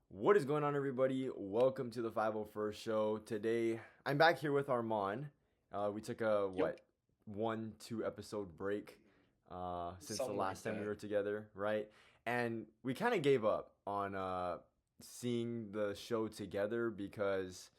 What is going on, everybody? Welcome to the 501st show. Today, I'm back here with Armand. We took a, Yep, 1-2 episode break since the something like last time we that. were together, right? And we kind of gave up on seeing the show together because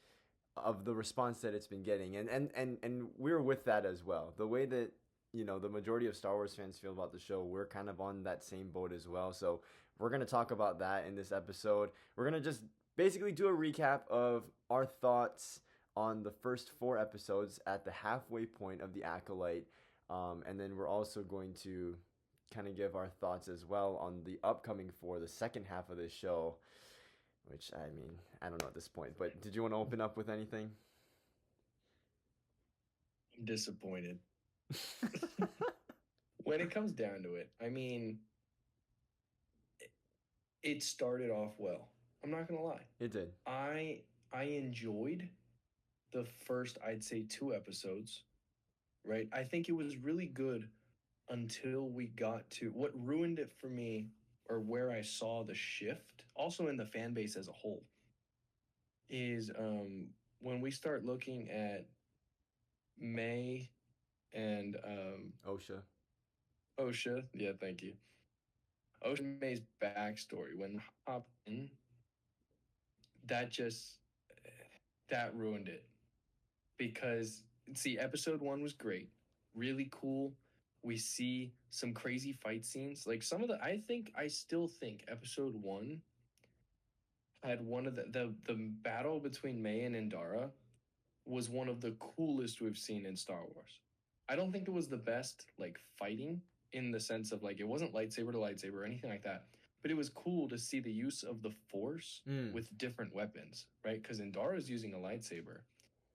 of the response that it's been getting. And we're with that as well. The way that the majority of Star Wars fans feel about the show, we're kind of on that same boat as well. So we're going to talk about that in this episode. We're going to just basically do a recap of our thoughts on the first 4 episodes at the halfway point of the Acolyte. And then we're also going to kind of give our thoughts as well on the upcoming four, the second half of this show, which, I mean, I don't know at this point. But did you want to open up with anything? I'm disappointed. When it comes down to it, I mean, it started off well. I'm not gonna lie. It did. I enjoyed the first, I'd say, 2 episodes, right? I think it was really good until we got to what ruined it for me, or where I saw the shift, also in the fan base as a whole, is when we start looking at May and OSHA. OSHA. Yeah, thank you. Ocean May's backstory when hopped in, that just that ruined it because see, episode 1 was great, really cool. We see some crazy fight scenes. Like some of the, I still think episode 1 had one of the battle between May and Indara was one of the coolest we've seen in Star Wars. I don't think it was the best like fighting in the sense of like it wasn't lightsaber to lightsaber or anything like that, but it was cool to see the use of the Force Mm. with different weapons, right? Because Indara is using a lightsaber,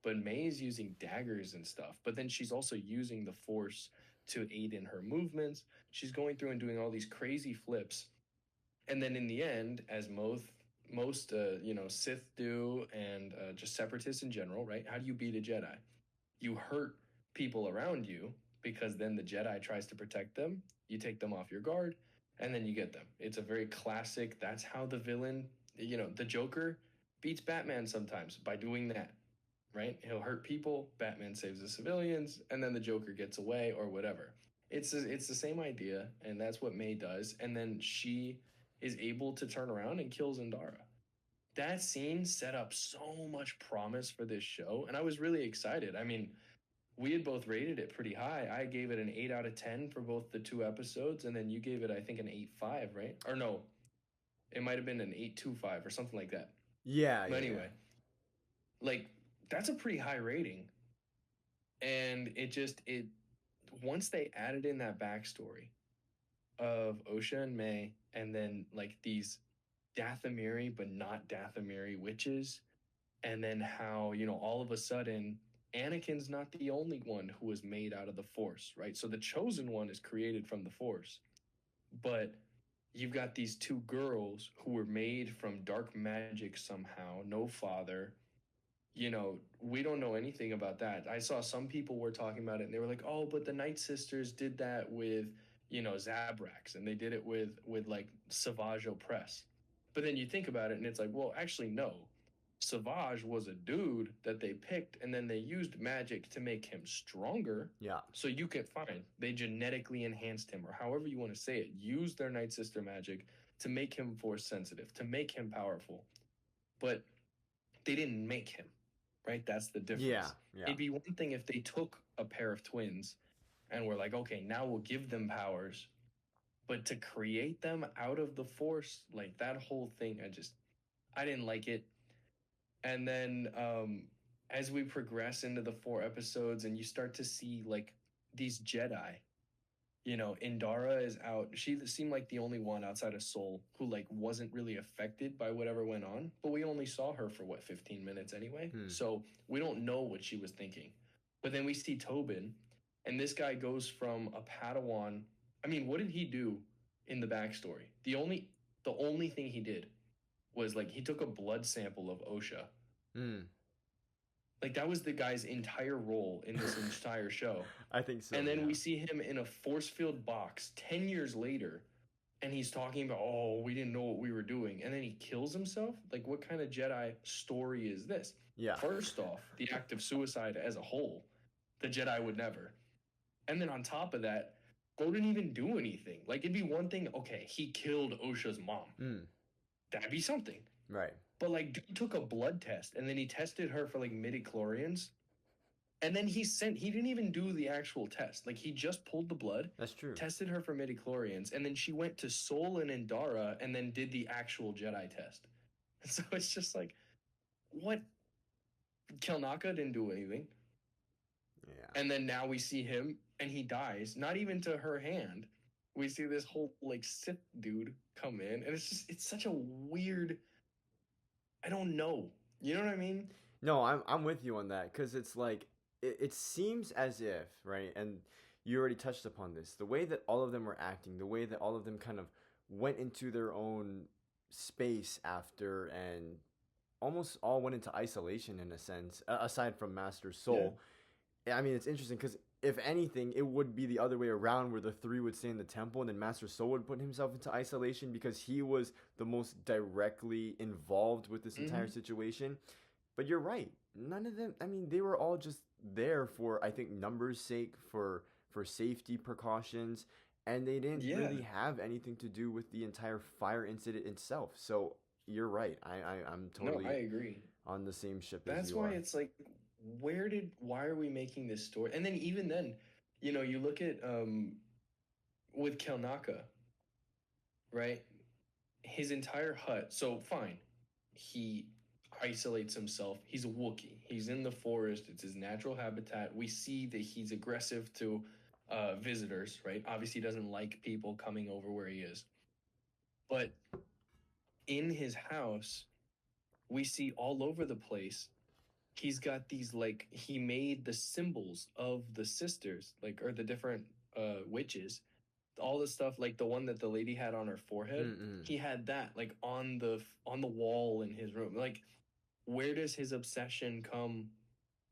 but May is using daggers and stuff. But then she's also using the Force to aid in her movements. She's going through and doing all these crazy flips, and then in the end, as most Sith do, and just separatists in general, right? How do you beat a Jedi? You hurt people around you because then the Jedi tries to protect them. You take them off your guard, and then you get them. It's a very classic. That's how the villain, the Joker, beats Batman sometimes by doing that, right? He'll hurt people, Batman saves the civilians, and then the Joker gets away or whatever. It's the same idea, and that's what May does. And then she is able to turn around and kills Zendara. That scene set up so much promise for this show, and I was really excited. I mean, we had both rated it pretty high. I gave it an 8 out of 10 for both the 2 episodes, and then you gave it, I think, an 8.5, right? Or no, it might have been an 8.25 or something like that. Yeah, But yeah, yeah. anyway, like that's a pretty high rating. And it once they added in that backstory of Osha and May, and then like these Dathomiri but not Dathomiri witches, and then how, all of a sudden Anakin's not the only one who was made out of the Force, right? So the chosen one is created from the Force, but you've got these two girls who were made from dark magic somehow, no father. We don't know anything about that. I saw some people were talking about it and they were like, "Oh, but the Night Sisters did that with, Zabrax, and they did it with like Savage Opress." But then you think about it and it's like, "Well, actually no. Savage was a dude that they picked and then they used magic to make him stronger." Yeah. So you can find they genetically enhanced him, or however you want to say it, used their Night Sister magic to make him force sensitive, to make him powerful. But they didn't make him, right? That's the Yeah, difference. yeah. It'd be one thing if they took a pair of twins and were like, okay, now we'll give them powers, but to create them out of the Force, like that whole thing, I didn't like it. And then as we progress into the 4 episodes and you start to see like these Jedi, Indara is out. She seemed like the only one outside of Soul who like wasn't really affected by whatever went on. But we only saw her for what, 15 minutes anyway. Hmm. So we don't know what she was thinking. But then we see Tobin, and this guy goes from a Padawan. I mean, what did he do in the backstory? The only thing he did was like he took a blood sample of Osha. Hmm. Like that was the guy's entire role in this entire show. I think so, And then yeah. we see him in a force field box 10 years later, and he's talking about, oh, we didn't know what we were doing, and then he kills himself. Like, what kind of Jedi story is this? Yeah. First off, the act of suicide as a whole, the Jedi would never. And then on top of that, Bo didn't even do anything. Like, it'd be one thing, okay, he killed Osha's mom. Mm, That'd be something. right. But like, dude took a blood test and then he tested her for like midi-chlorians. And then he didn't even do the actual test. Like, he just pulled the blood, That's true. tested her for midi-chlorians, and then she went to Sol and Indara and then did the actual Jedi test. So it's just like, what? Kelnaka didn't do anything. Yeah. And then now we see him and he dies, not even to her hand. We see this whole like Sith dude come in, and it's such a weird. I don't know. You know what I mean? No, I'm with you on that because it's like it seems as if, right, and you already touched upon this, the way that all of them were acting, the way that all of them kind of went into their own space after and almost all went into isolation in a sense, aside from Master Yeah. Soul. I mean, it's interesting because if anything, it would be the other way around where the three would stay in the temple and then Master Soul would put himself into isolation because he was the most directly involved with this entire Mm-hmm. situation. But you're right. None of them, I mean, they were all just there for, I think, numbers' sake, for safety precautions, and they didn't Yeah. really have anything to do with the entire fire incident itself. So you're right. I'm No, totally I agree. on the same ship as That's you why are. it's like, why are we making this story? And then even then, you look at with Kelnaka, right? His entire hut. So fine, he isolates himself. He's a Wookiee. He's in the forest. It's his natural habitat. We see that he's aggressive to visitors, right? Obviously, he doesn't like people coming over where he is. But in his house, we see all over the place. He's got these like he made the symbols of the sisters, like or the different witches, all the stuff like the one that the lady had on her forehead. Mm-mm. He had that like on the wall in his room. Like, where does his obsession come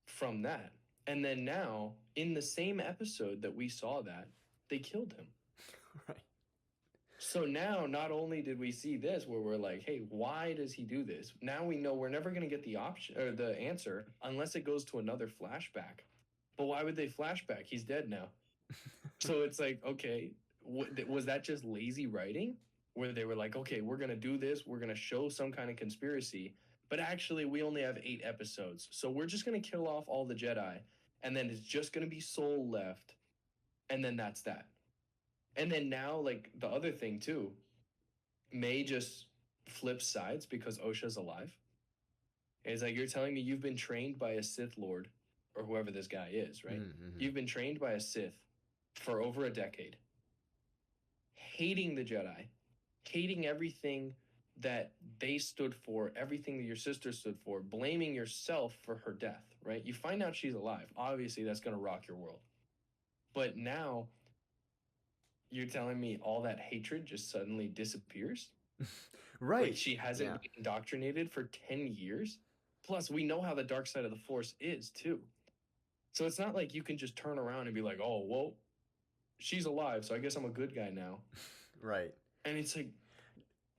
from that? And then now in the same episode that we saw that, they killed him. Right. So now not only did we see this where we're like, hey, why does he do this? Now we know we're never going to get the option or the answer unless it goes to another flashback. But why would they flashback? He's dead now. So it's like, okay, was that just lazy writing where they were like, okay, we're going to do this, we're going to show some kind of conspiracy, but actually we only have 8 episodes. So we're just going to kill off all the Jedi and then it's just going to be Soul left and then that's that. And then now like the other thing too, May just flips sides because Osha's alive. It's like, you're telling me you've been trained by a Sith Lord or whoever this guy is, right? Mm-hmm. You've been trained by a Sith for over a decade, hating the Jedi, hating everything that they stood for, everything that your sister stood for, blaming yourself for her death, right? You find out she's alive. Obviously, that's going to rock your world. But now you're telling me all that hatred just suddenly disappears? Right. Like, she hasn't Yeah. been indoctrinated for 10 years? Plus, we know how the dark side of the Force is, too. So it's not like you can just turn around and be like, oh, well, she's alive, so I guess I'm a good guy now. Right. And it's like,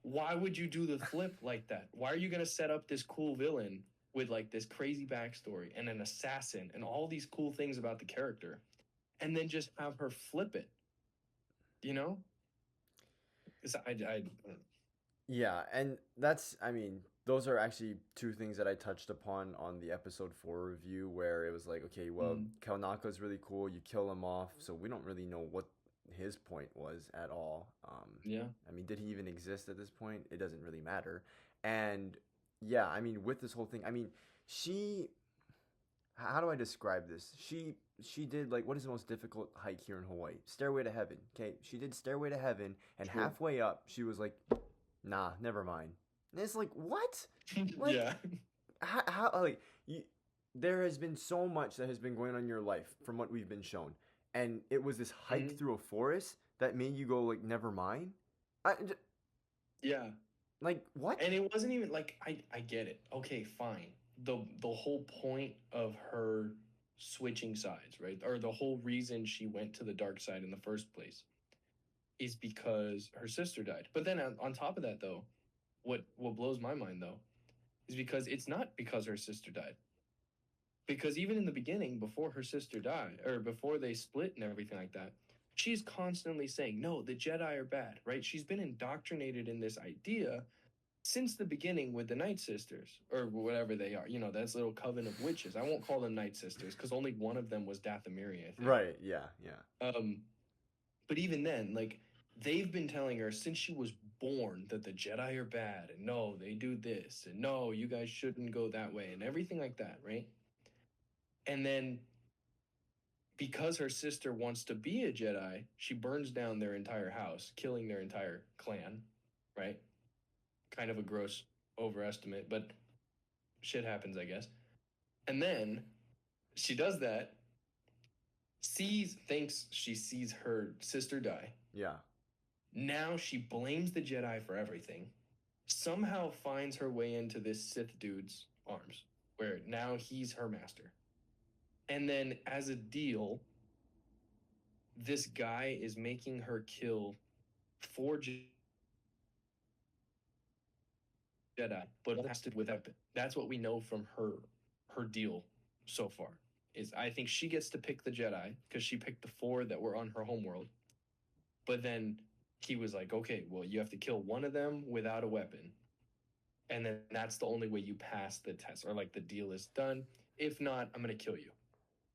why would you do the flip like that? Why are you going to set up this cool villain with like this crazy backstory and an assassin and all these cool things about the character and then just have her flip it? You know? 'Cause I Yeah, and that's, I mean, those are actually two things that I touched upon on the episode 4 review where it was like, okay, well, Kalnaka's really cool, you kill him off, so we don't really know what his point was at all. yeah. I mean, did he even exist at this point? It doesn't really matter. And yeah, I mean, with this whole thing, I mean, she, how do I describe this? She did like what is the most difficult hike here in Hawaii? Stairway to Heaven. Okay, she did Stairway to Heaven, and True. halfway up, she was like, "Nah, never mind." And it's like, what? Like, Yeah. how like you, there has been so much that has been going on in your life from what we've been shown, and it was this hike Mhm. through a forest that made you go like, "Never mind." Yeah. Like what? And it wasn't even like I get it. Okay, fine. The whole point of her switching sides, right? Or the whole reason she went to the dark side in the first place is because her sister died. But then on top of that, though, what blows my mind though is because it's not because her sister died. Because even in the beginning, before her sister died, or before they split and everything like that, she's constantly saying, no, the Jedi are bad, right? She's been indoctrinated in this idea since the beginning with the Night Sisters, or whatever they are. You know, that's little coven of witches. I won't call them Night Sisters because only one of them was Dathomiri, I think. Right. Yeah. Yeah. But even then, like, they've been telling her since she was born that the Jedi are bad, and no, they do this, and no, you guys shouldn't go that way, and everything like that, right? And then because her sister wants to be a Jedi, she burns down their entire house, killing their entire clan, right? Kind of a gross overestimate, but shit happens, I guess. And then she does that, thinks she sees her sister die. Yeah. Now she blames the Jedi for everything. Somehow finds her way into this Sith dude's arms, where now he's her master. And then, as a deal, this guy is making her kill 4 Jedi, but lasted with weapon. That's what we know from her deal so far. Is I think she gets to pick the Jedi because she picked the 4 that were on her homeworld. But then he was like, okay, well, you have to kill one of them without a weapon. And then that's the only way you pass the test, or like the deal is done. If not, I'm gonna kill you.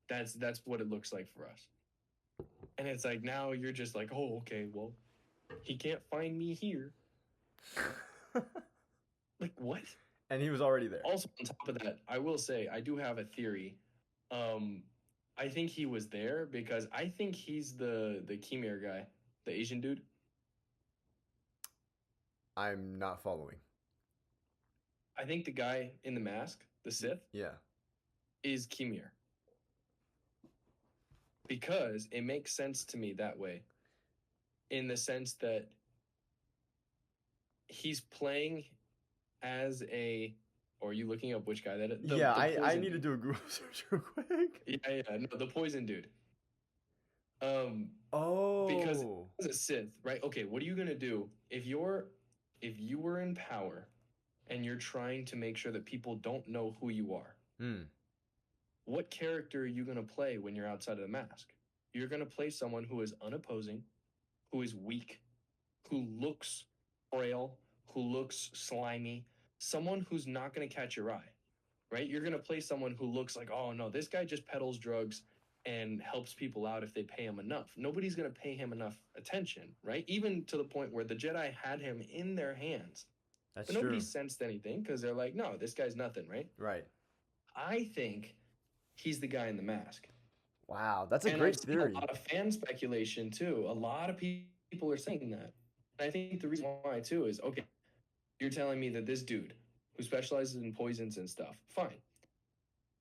That's what it looks like for us. And it's like now you're just like, oh, okay, well, he can't find me here. Like what? And he was already there. Also, on top of that, I will say I do have a theory. I think he was there because I think he's the Khmer guy, the Asian dude. I'm not following. I think the guy in the mask, the Sith, Yeah. is Khmer. Because it makes sense to me that way. In the sense that he's playing as a. Or are you looking up which guy that is? Yeah, I need to do a Google search real quick. Yeah, no, the poison dude. Oh. Because as a Sith, right? Okay, what are you gonna do if you were in power and you're trying to make sure that people don't know who you are? What character are you gonna play when you're outside of the mask? You're gonna play someone who is unopposing, who is weak, who looks frail, who looks slimy, someone who's not gonna catch your eye, right? You're gonna play someone who looks like, oh no, this guy just peddles drugs and helps people out if they pay him enough. Nobody's going to pay him enough attention, right? Even to the point where the Jedi had him in their hands. That's but nobody true. sensed anything because they're like, no, this guy's nothing, right? Right. I think he's the guy in the mask. Wow, that's a and great I've theory. Seen a lot of fan speculation too. A lot of people are saying that. And I think the reason why too is, okay, you're telling me that this dude who specializes in poisons and stuff, fine.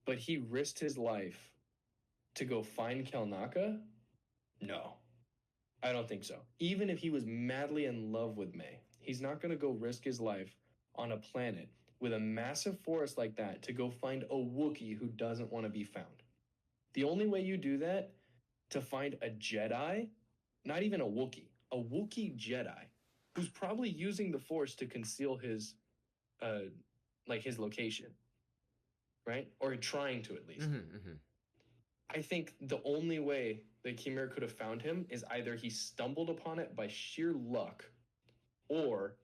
But he risked his life to go find Kelnaka? No, I don't think so. Even if he was madly in love with May, he's not going to go risk his life on a planet with a massive forest like that to go find a Wookiee who doesn't want to be found. The only way you do that to find a Jedi, not even a Wookiee Jedi, who's probably using the Force to conceal his, his location, right? Or trying to at least. I think the only way that Khmer could have found him is either he stumbled upon it by sheer luck, or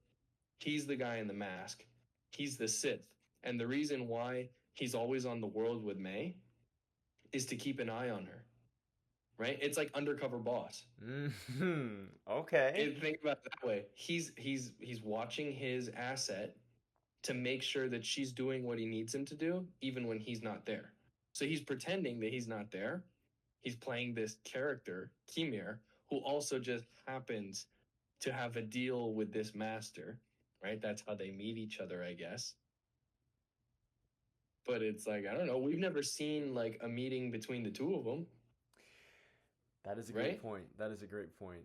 he's the guy in the mask. He's the Sith. And the reason why he's always on the world with May is to keep an eye on her. Right? It's like undercover boss. Okay. And think about it that way. He's watching his asset to make sure that she's doing what he needs him to do, even when he's not there. So he's pretending that he's not there. He's playing this character, Khmer, who also just happens to have a deal with this master, right? That's how they meet each other, I guess. But it's like, I don't know. We've never seen like a meeting between the two of them. That is a great point. That is a great point.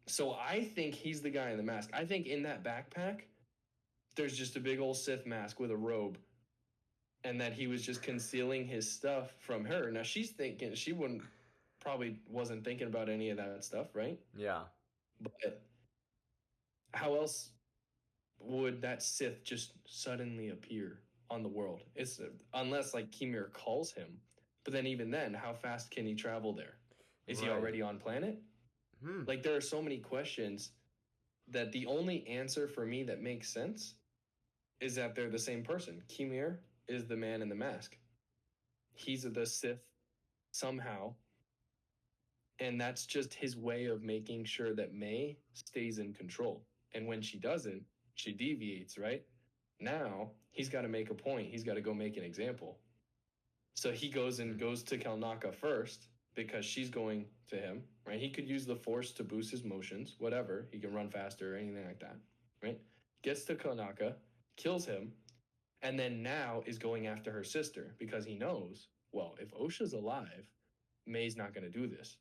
So I think he's the guy in the mask. I think in that backpack, there's just a big old Sith mask with a robe. And that he was just concealing his stuff from her. Now she's thinking, she probably wasn't thinking about any of that stuff, right? Yeah. But how else would that Sith just suddenly appear on the world? It's unless like Kimir calls him. But then even then, how fast can he travel there? Is he Right. already on planet? Hmm. Like there are so many questions that the only answer for me that makes sense is that they're the same person. Kimir is the man in the mask. He's the Sith somehow, and that's just his way of making sure that May stays in control. And when she doesn't, she deviates, right? Now he's got to make a point. He's got to go make an example. So he goes to Kalnaka first because she's going to him, right? He could use the force to boost his motions, whatever. He can run faster or anything like that, right? Gets to Kalnaka, kills him, and then now is going after her sister because he knows, well, if Osha's alive, May's not going to do this.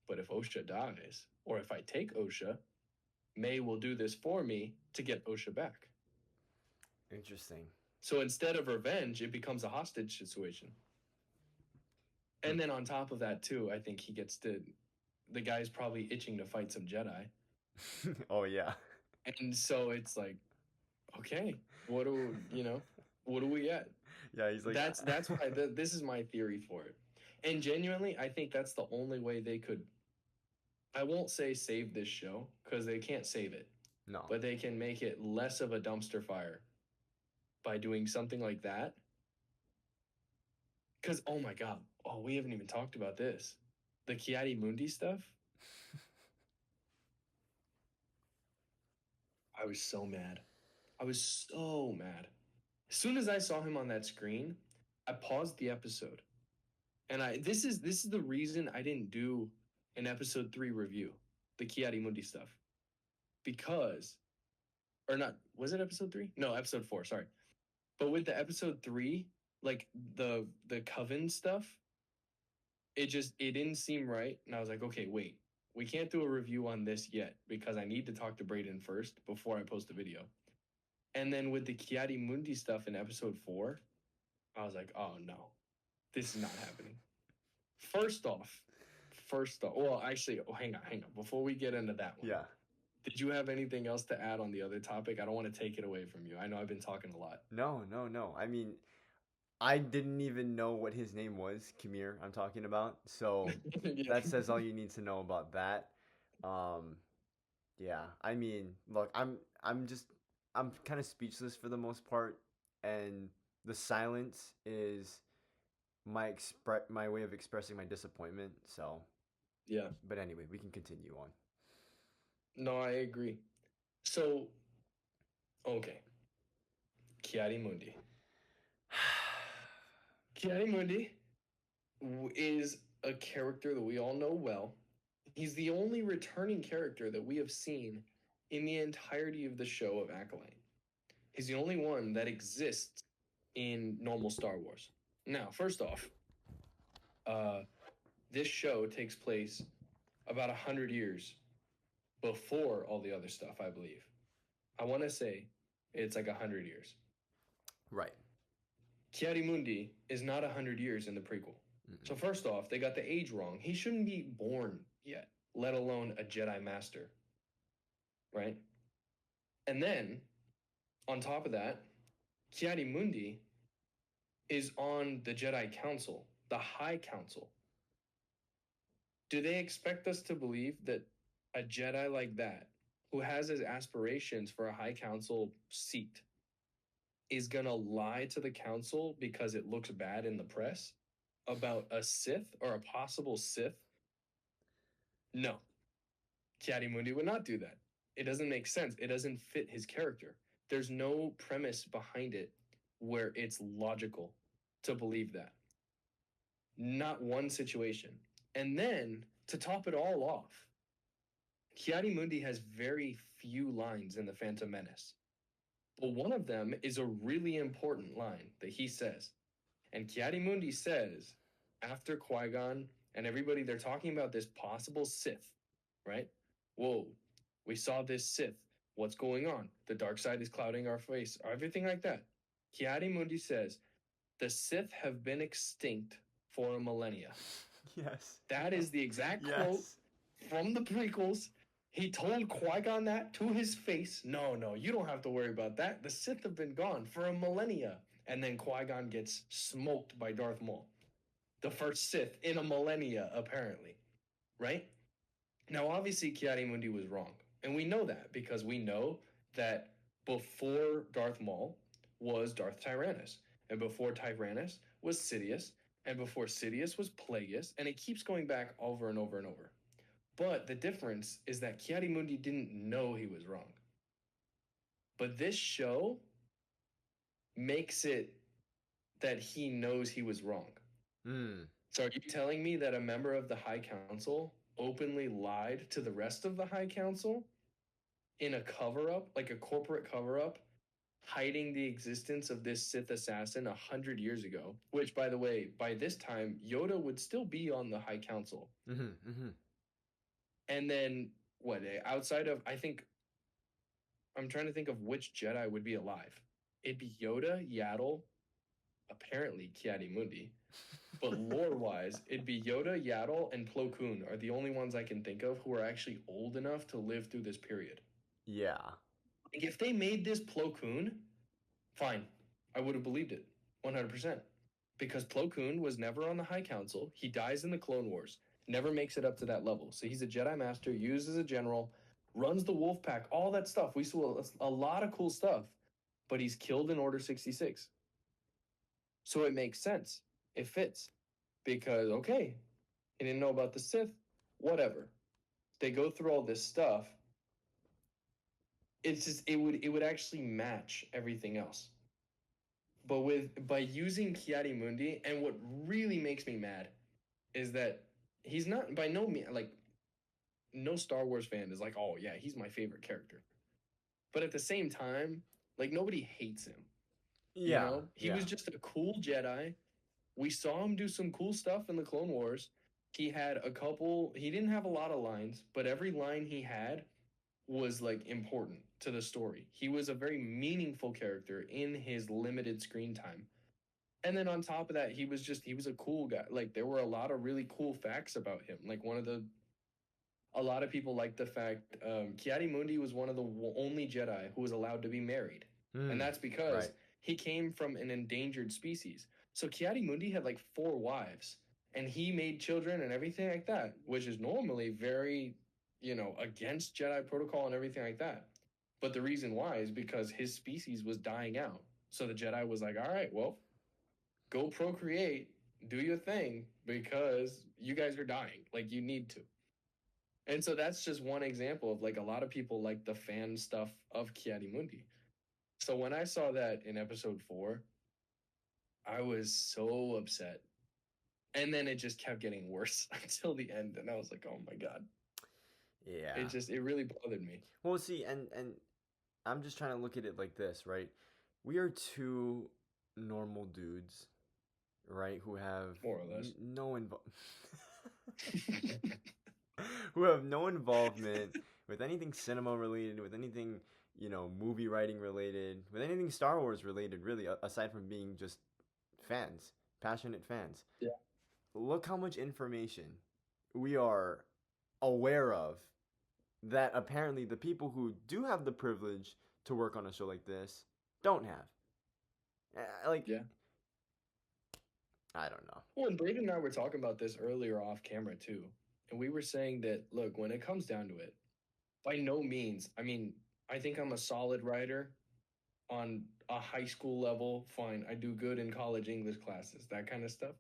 But if Osha dies, or if I take Osha, May will do this for me to get Osha back. Interesting. So instead of revenge, it becomes a hostage situation. And then on top of that, too, I think he gets to. The guy's probably itching to fight some Jedi. Oh yeah. And so it's like, okay, what do what do we get? Yeah, he's like That's why this is my theory for it. And genuinely, I think that's the only way they could. I won't say save this show because they can't save it, no. but they can make it less of a dumpster fire by doing something like that. Because oh my god, oh we haven't even talked about this, the Kiadi Mundi stuff. I was so mad. I was so mad. As soon as I saw him on that screen, I paused the episode. And this is the reason I didn't do an episode 3 review, the Kiadi Mundi stuff. Because or not, was it episode 3? No, episode 4, sorry. But with the episode 3, like the coven stuff, it didn't seem right. And I was like, okay, wait. We can't do a review on this yet because I need to talk to Brayden first before I post a video. And then with the Kiadi Mundi stuff in episode 4, I was like, oh no, this is not happening. First off, well, actually, hang on. Before we get into that one, Yeah. did you have anything else to add on the other topic? I don't want to take it away from you. I know I've been talking a lot. No. I mean, I didn't even know what his name was, Kimir, I'm talking about. So Yeah. that says all you need to know about that. Um, yeah. I mean, look, I'm kind of speechless for the most part, and the silence is my way of expressing my disappointment. So, Yeah. but anyway, we can continue on. No, I agree. So, okay. Kiadi Mundi. Kiadi Mundi is a character that we all know well. He's the only returning character that we have seen in the entirety of the show of Acolyte. He's the only one that exists in normal Star Wars. Now, first off, this show takes place about 100 years before all the other stuff, I believe. I want to say it's like 100 years. Right. Kiadi Mundi is not 100 years in the prequel. Mm-mm. So first off, they got the age wrong. He shouldn't be born yet, let alone a Jedi Master. Right? And then, on top of that, Kiadi Mundi is on the Jedi Council, the High Council. Do they expect us to believe that a Jedi like that, who has his aspirations for a High Council seat, is going to lie to the Council because it looks bad in the press about a Sith or a possible Sith? No. Kiadi Mundi would not do that. It doesn't make sense. It doesn't fit his character. There's no premise behind it where it's logical to believe that. Not one situation. And then, to top it all off, Kiadi Mundi has very few lines in The Phantom Menace. But one of them is a really important line that he says. And Kiadi Mundi says, after Qui-Gon and everybody, they're talking about this possible Sith, right? Whoa, we saw this Sith. What's going on? The dark side is clouding our face, everything like that. Kiadi Mundi says, the Sith have been extinct for a millennia. Yes. That is the exact quote Yes. from the prequels. He told Qui-Gon that to his face. No, no, you don't have to worry about that. The Sith have been gone for a millennia. And then Qui-Gon gets smoked by Darth Maul. The first Sith in a millennia, apparently. Right? Now, obviously, Mundi was wrong. And we know that because we know that before Darth Maul was Darth Tyrannus. And before Tyrannus was Sidious. And before Sidious was Plagueis. And it keeps going back over and over and over. But the difference is that Mundi didn't know he was wrong. But this show makes it that he knows he was wrong. Hmm. So are you telling me that a member of the High Council openly lied to the rest of the High Council in a cover up, like a corporate cover up, hiding the existence of this Sith assassin 100 years ago? Which, by the way, by this time, Yoda would still be on the High Council. Mm-hmm, mm-hmm. And then, what, outside of, I think, I'm trying to think of which Jedi would be alive. It'd be Yoda, Yaddle, apparently Mundi. But lore wise, it'd be Yoda, Yaddle, and Plo Koon are the only ones I can think of who are actually old enough to live through this period. Yeah. Like if they made this Plo Koon, fine. I would have believed it 100%. Because Plo Koon was never on the High Council. He dies in the Clone Wars, never makes it up to that level. So he's a Jedi Master, used as a general, runs the Wolf Pack, all that stuff. We saw a lot of cool stuff, but he's killed in Order 66. So it makes sense. It fits. Because, okay, he didn't know about the Sith, whatever. They go through all this stuff. It's just it would actually match everything else. But by using Mundi, and what really makes me mad is that he's not by no means like no Star Wars fan is like, oh yeah, he's my favorite character. But at the same time, like nobody hates him. You Yeah. know, he Yeah. was just a cool Jedi. We saw him do some cool stuff in the Clone Wars. He didn't have a lot of lines, but every line he had was like important to the story. He was a very meaningful character in his limited screen time. And then on top of that, he was a cool guy. Like there were a lot of really cool facts about him. Like a lot of people like the fact Mundi was one of the only Jedi who was allowed to be married. And that's because Right. he came from an endangered species. So Mundi had like 4 wives and he made children and everything like that, which is normally very, against Jedi protocol and everything like that. But the reason why is because his species was dying out. So the Jedi was like, all right, well, go procreate, do your thing because you guys are dying. Like you need to. And so that's just one example of like a lot of people like the fan stuff of Mundi. So when I saw that in episode 4, I was so upset. And then it just kept getting worse until the end. And I was like, oh my God. Yeah. It really bothered me. Well, see, and I'm just trying to look at it like this, right? We are two normal dudes, right, who have More or less. who have no involvement with anything cinema related, with anything, movie writing related, with anything Star Wars related, really, aside from being just fans, passionate fans. Yeah. Look how much information we are aware of that apparently the people who do have the privilege to work on a show like this don't have. Yeah. I don't know. Well, and Braden and I were talking about this earlier off camera too. And we were saying that, look, when it comes down to it, by no means, I mean, I think I'm a solid writer on a high school level. Fine. I do good in college English classes, that kind of stuff.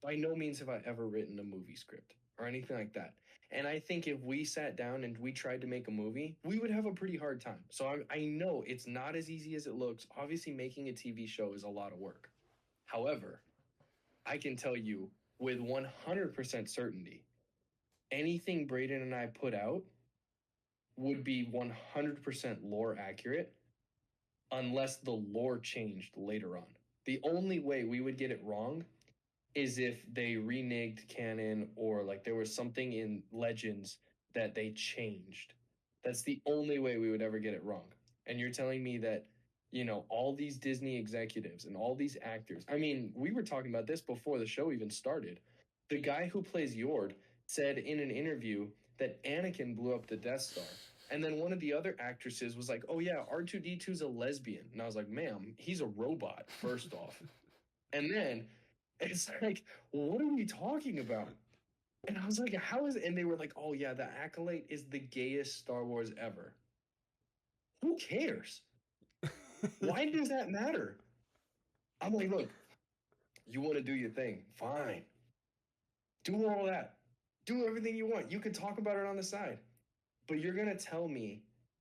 By no means have I ever written a movie script or anything like that. And I think if we sat down and we tried to make a movie, we would have a pretty hard time. So I know it's not as easy as it looks. Obviously, making a TV show is a lot of work. However, I can tell you with 100% certainty, anything Braden and I put out would be 100% lore accurate unless the lore changed later on. The only way we would get it wrong is if they reneged canon or like there was something in Legends that they changed. That's the only way we would ever get it wrong. And you're telling me that, all these Disney executives and all these actors. I mean, we were talking about this before the show even started. The guy who plays Yord said in an interview that Anakin blew up the Death Star. And then one of the other actresses was like, "Oh yeah, R2D2's a lesbian." And I was like, "Ma'am, he's a robot, first off." And then it's like, "What are we talking about?" And I was like, "How is it?" And they were like, "Oh yeah, the Acolyte is the gayest Star Wars ever." Who cares? Why does that matter? I'm like, "Look, you want to do your thing, fine. Do all that. Do everything you want. You can talk about it on the side. But you're going to tell me,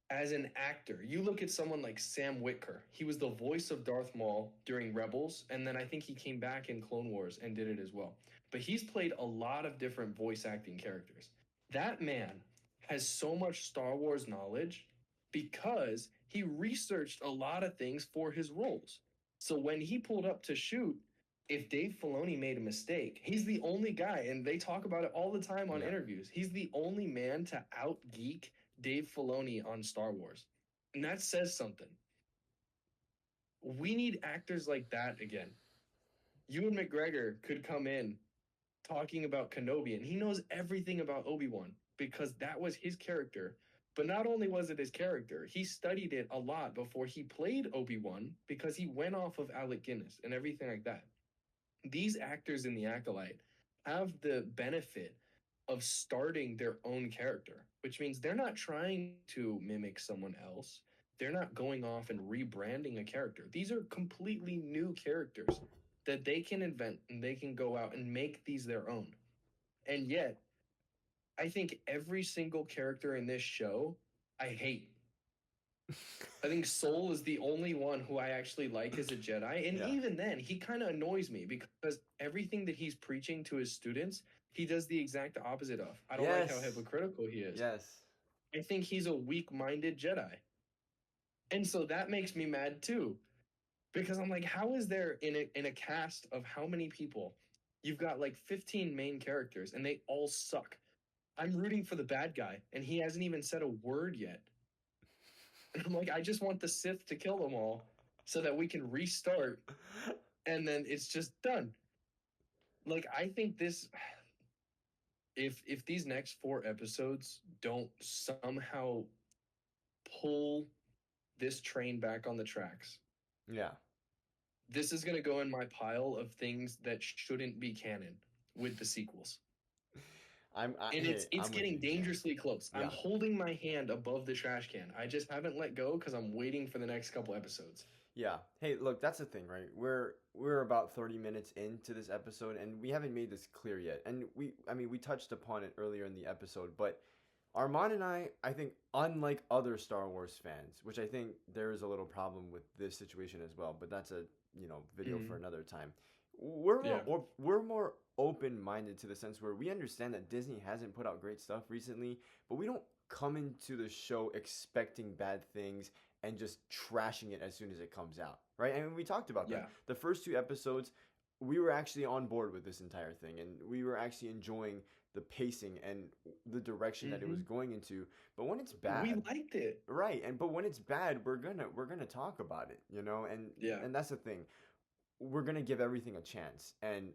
as an actor, you look at someone like Sam Witwer. He was the voice of Darth Maul during Rebels, and then I think he came back in Clone Wars and did it as well. But he's played a lot of different voice acting characters. That man has so much Star Wars knowledge because he researched a lot of things for his roles. So when he pulled up to shoot, if Dave Filoni made a mistake, he's the only guy, and they talk about it all the time on Yeah. interviews. He's the only man to out geek Dave Filoni on Star Wars. And that says something. We need actors like that again. Ewan McGregor could come in talking about Kenobi, and he knows everything about Obi-Wan because that was his character. But not only was it his character, he studied it a lot before he played Obi-Wan because he went off of Alec Guinness and everything like that. These actors in The Acolyte have the benefit of starting their own character, which means they're not trying to mimic someone else. They're not going off and rebranding a character. These are completely new characters that they can invent and they can go out and make these their own. And yet, I think every single character in this show I hate. I think Soul is the only one who I actually like as a Jedi. And Yeah. even then, he kind of annoys me because everything that he's preaching to his students, he does the exact opposite of. I don't like how Yes. hypocritical he is. Yes. I think he's a weak minded Jedi. And so that makes me mad too. Because I'm like, how is there in a cast of how many people? You've got like 15 main characters and they all suck. I'm rooting for the bad guy and he hasn't even said a word yet. And I'm like, I just want the Sith to kill them all so that we can restart and then it's just done. Like, I think this if these next 4 episodes don't somehow pull this train back on the tracks, Yeah. this is going to go in my pile of things that shouldn't be canon with the sequels. And it's I'm with getting you. dangerously close. Yeah. I'm holding my hand above the trash can. I just haven't let go because I'm waiting for the next couple episodes. Yeah. Hey, look, that's the thing, right? We're about 30 minutes into this episode and we haven't made this clear yet. And we touched upon it earlier in the episode, but Armand and I think unlike other Star Wars fans, which I think there is a little problem with this situation as well, but that's a, video for another time. We're more open-minded to the sense where we understand that Disney hasn't put out great stuff recently, but we don't come into the show expecting bad things and just trashing it as soon as it comes out, right? And we talked about that. Yeah. The first 2 episodes, we were actually on board with this entire thing, and we were actually enjoying the pacing and the direction that it was going into. But when it's bad, We liked it. right? But when it's bad, we're gonna talk about it, and Yeah. and that's the thing. We're gonna give everything a chance, and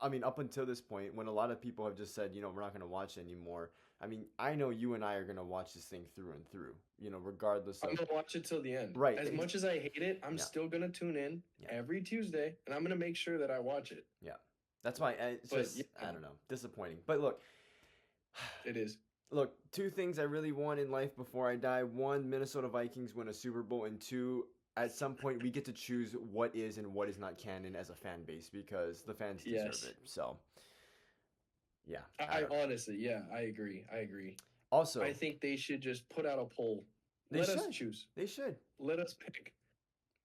I mean, up until this point, when a lot of people have just said, we're not gonna watch anymore. I mean, I know you and I are gonna watch this thing through and through, regardless I'm of gonna watch it till the end. Right. As much as I hate it, I'm Yeah. still gonna tune in Yeah. every Tuesday, and I'm gonna make sure that I watch it. Yeah, that's why it's But, just yeah. I don't know, disappointing. But look, It is. look, 2 things I really want in life before I die: one, Minnesota Vikings win a Super Bowl, and two, at some point we get to choose what is and what is not canon as a fan base because the fans deserve Yes. it. So, yeah. I don't know. honestly, yeah, I agree. Also, I think they should just put out a poll. They Let us should. choose. they should. Let us pick.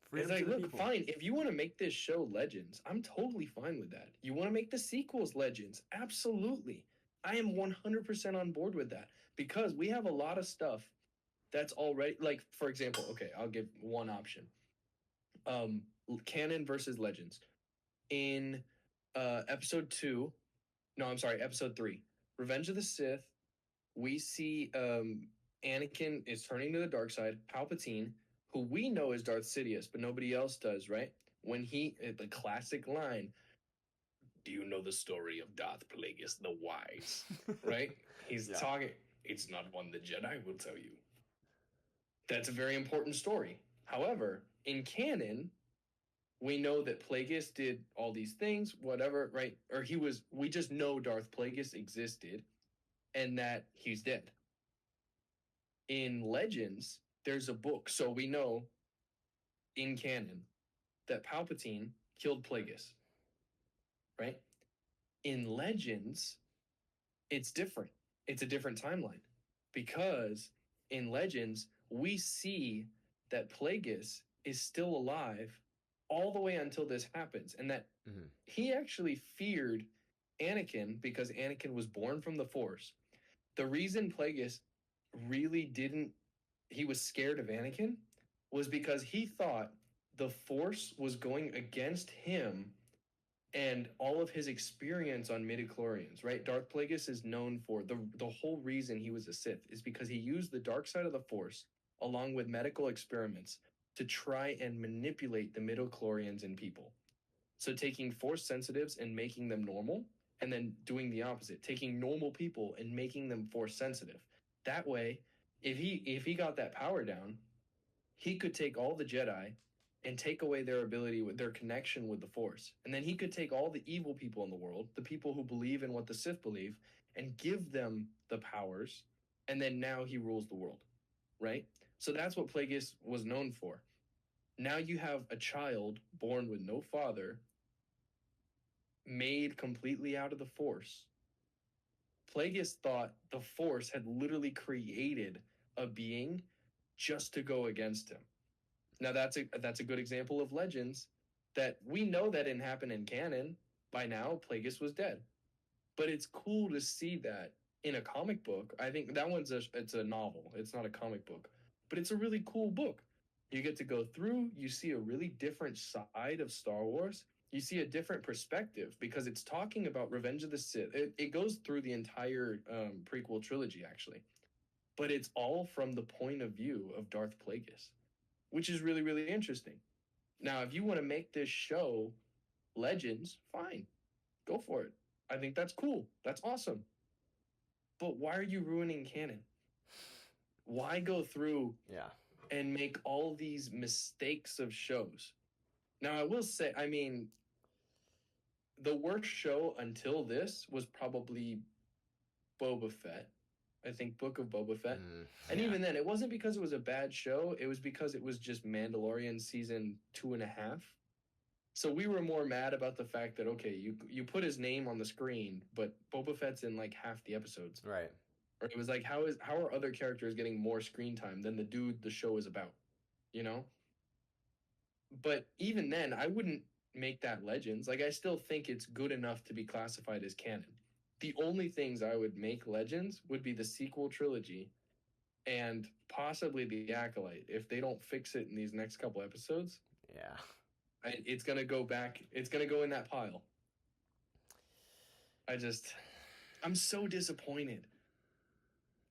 Freedom It's like, to the look, people. fine. If you want to make this show Legends, I'm totally fine with that. You want to make the sequels Legends? Absolutely. I am 100% on board with that because we have a lot of stuff that's already, like, for example, okay, I'll give one option. Canon versus Legends. In episode 2, no, I'm sorry, episode 3, Revenge of the Sith, we see Anakin is turning to the dark side. Palpatine, who we know is Darth Sidious, but nobody else does, right? When the classic line, "Do you know the story of Darth Plagueis the Wise?" Right? He's Yeah. talking. It's not one the Jedi will tell you. That's a very important story. However, in canon, we know that Plagueis did all these things, whatever, right? Or we just know Darth Plagueis existed and that he's dead. In Legends, there's a book. So we know in canon that Palpatine killed Plagueis, right? In Legends, it's different. It's a different timeline because in Legends, we see that Plagueis is still alive all the way until this happens, and that he actually feared Anakin because Anakin was born from the Force. The reason Plagueis really didn't, he was scared of Anakin was because he thought the Force was going against him and all of his experience on midichlorians, right? Darth Plagueis is known for the whole reason he was a Sith is because he used the dark side of the Force along with medical experiments to try and manipulate the midichlorians in people. So taking Force sensitives and making them normal, and then doing the opposite, taking normal people and making them Force sensitive. That way, if he got that power down, he could take all the Jedi and take away their ability with their connection with the Force. And then he could take all the evil people in the world, the people who believe in what the Sith believe, and give them the powers. And then now he rules the world, right? So that's what Plagueis was known for. Now you have a child born with no father, made completely out of the Force. Plagueis thought the Force had literally created a being just to go against him. Now that's a good example of Legends that we know that didn't happen in canon. By now, Plagueis was dead, but it's cool to see that in a comic book. I think that it's a novel. It's not a comic book, but it's a really cool book. You get to go through. You see a really different side of Star Wars. You see a different perspective because it's talking about Revenge of the Sith. It goes through the entire prequel trilogy actually, but it's all from the point of view of Darth Plagueis, which is really, really interesting. Now, if you want to make this show Legends, fine, go for it. I think that's cool. That's awesome. But why are you ruining canon? Why go through and make all these mistakes of shows? Now, I will say, I mean, the worst show until this was probably Boba Fett. I think Book of Boba Fett. And even then, it wasn't because it was a bad show. It was because it was just Mandalorian season 2.5. So we were more mad about the fact that, okay, you put his name on the screen, but Boba Fett's in like half the episodes. Right. Or it was like, how are other characters getting more screen time than the dude the show is about? You know? But even then, I wouldn't make that Legends. Like, I still think it's good enough to be classified as canon. The only things I would make Legends would be the sequel trilogy and possibly the Acolyte. If they don't fix it in these next couple episodes, it's gonna go back. It's gonna go in that pile. I'm so disappointed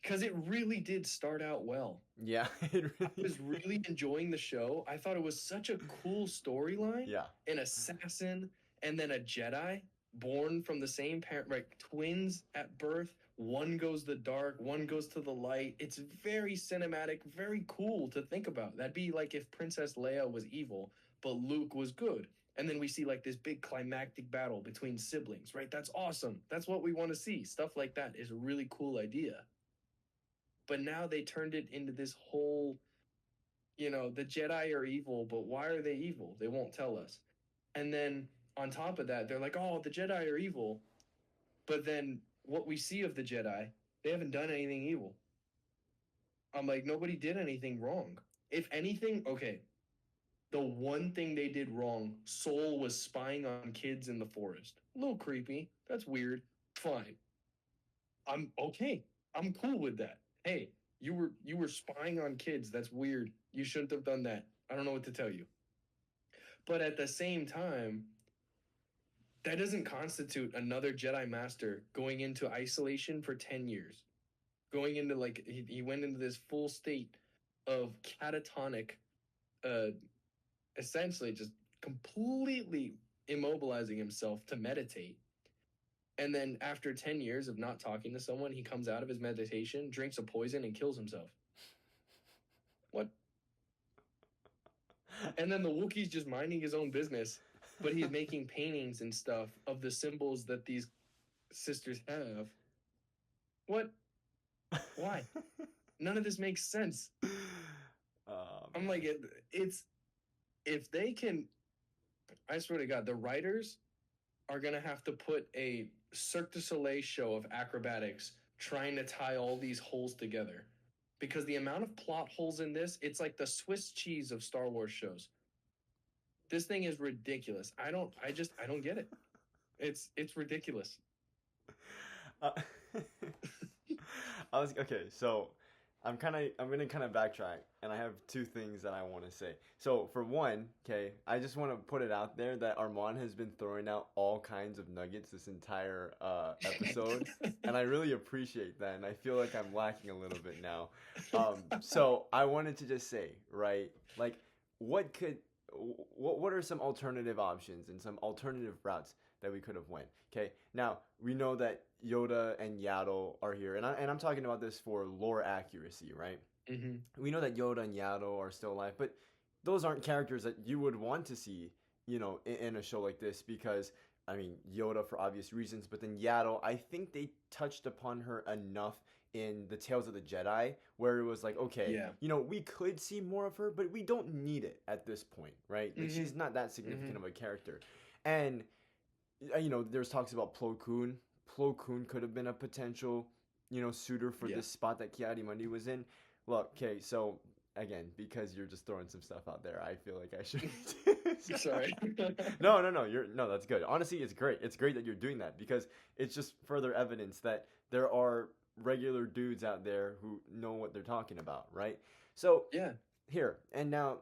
because it really did start out well. Yeah, I was really enjoying the show. I thought it was such a cool storyline. Yeah, an assassin and then a Jedi born from the same parent, right? Twins at birth. One goes the dark, one goes to the light. It's very cinematic, very cool to think about. That'd be like if Princess Leia was evil, but Luke was good. And then we see like this big climactic battle between siblings, right? That's awesome. That's what we want to see. Stuff like that is a really cool idea. But now they turned it into this whole, the Jedi are evil, but why are they evil? They won't tell us. And then on top of that, they're like, oh, the Jedi are evil. But then what we see of the Jedi, they haven't done anything evil. I'm like, nobody did anything wrong. If anything, okay, the one thing they did wrong, Soul was spying on kids in the forest. A little creepy. That's weird. Fine. I'm okay. I'm cool with that. Hey, you were spying on kids. That's weird. You shouldn't have done that. I don't know what to tell you. But at the same time, that doesn't constitute another Jedi Master going into isolation for 10 years. Going into like, he went into this full state of catatonic, essentially just completely immobilizing himself to meditate. And then after 10 years of not talking to someone, he comes out of his meditation, drinks a poison, and kills himself. What? And then the Wookiee's just minding his own business, but he's making paintings and stuff of the symbols that these sisters have. What? Why? None of this makes sense. I'm like, it's if they can, I swear to God, the writers are gonna have to put a Cirque du Soleil show of acrobatics trying to tie all these holes together, because the amount of plot holes in this, it's like the Swiss cheese of Star Wars shows. This thing is ridiculous. I don't get it. It's ridiculous. Uh, okay. So I'm gonna kind of backtrack, and I have two things that I want to say. So for one, okay, I just want to put it out there that Armand has been throwing out all kinds of nuggets this entire episode, and I really appreciate that. And I feel like I'm lacking a little bit now. So I wanted to just say, right, like, what could what are some alternative options and some alternative routes that we could have went? Okay, now we know that Yoda and Yaddle are here, and I'm talking about this for lore accuracy, right? Mm-hmm. We know that Yoda and Yaddle are still alive, but those aren't characters that you would want to see, in a show like this, because I mean Yoda for obvious reasons, but then Yaddle, I think they touched upon her enough in the Tales of the Jedi, where it was like, okay, Yeah. we could see more of her, but we don't need it at this point, right? Like, she's not that significant of a character, and there's talks about Plo Koon. Plo Koon could have been a potential, suitor for this spot that Ki-Adi-Mundi was in. Look, okay, so again, because you're just throwing some stuff out there, I feel like I should. Sorry. No, no, that's good. Honestly, it's great. It's great that you're doing that, because it's just further evidence that there are regular dudes out there who know what they're talking about, right? So Yeah. here and now,